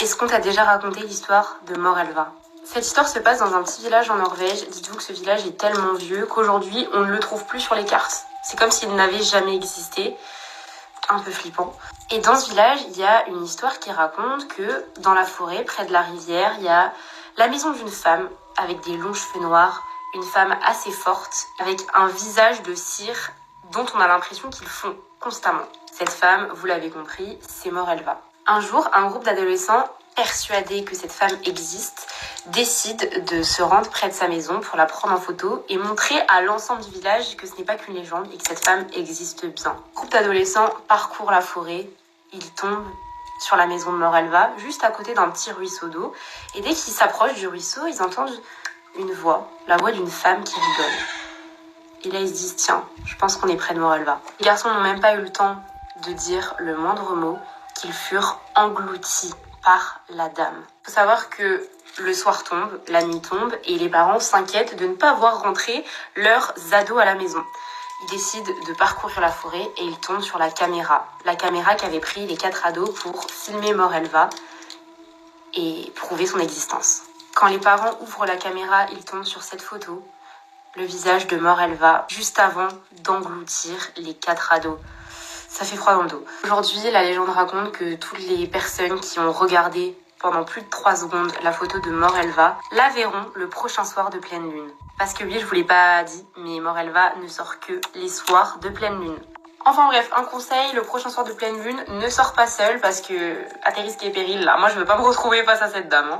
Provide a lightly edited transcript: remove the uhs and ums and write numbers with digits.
Est-ce qu'on t'a déjà raconté l'histoire de Morelva? Cette histoire se passe dans un petit village en Norvège. Dites-vous que ce village est tellement vieux qu'aujourd'hui on ne le trouve plus sur les cartes. C'est comme s'il n'avait jamais existé. Un peu flippant. Et dans ce village, il y a une histoire qui raconte que dans la forêt, près de la rivière, il y a la maison d'une femme avec des longs cheveux noirs, une femme assez forte, avec un visage de cire dont on a l'impression qu'il fond constamment. Cette femme, vous l'avez compris, c'est Morelva. Un jour, un groupe d'adolescents persuadés que cette femme existe décide de se rendre près de sa maison pour la prendre en photo et montrer à l'ensemble du village que ce n'est pas qu'une légende et que cette femme existe bien. Le groupe d'adolescents parcourt la forêt, ils tombent sur la maison de Morelva, juste à côté d'un petit ruisseau d'eau, et dès qu'ils s'approchent du ruisseau, ils entendent une voix, la voix d'une femme qui rigole. Et là, ils se disent, tiens, je pense qu'on est près de Morelva. Les garçons n'ont même pas eu le temps de dire le moindre mot, qu'ils furent engloutis par la dame. Il faut savoir que le soir tombe, la nuit tombe, et les parents s'inquiètent de ne pas voir rentrer leurs ados à la maison. Ils décident de parcourir la forêt et ils tombent sur la caméra qu'avaient pris les 4 ados pour filmer Morelva et prouver son existence. Quand les parents ouvrent la caméra, ils tombent sur cette photo, le visage de Morelva, juste avant d'engloutir les 4 ados. Ça fait froid dans le dos. Aujourd'hui, la légende raconte que toutes les personnes qui ont regardé pendant plus de 3 secondes la photo de Morelva la verront le prochain soir de pleine lune. Parce que oui, je vous l'ai pas dit, mais Morelva ne sort que les soirs de pleine lune. Enfin bref, un conseil, le prochain soir de pleine lune, ne sors pas seul parce que, à tes risques et périls, là, moi je veux pas me retrouver face à cette dame.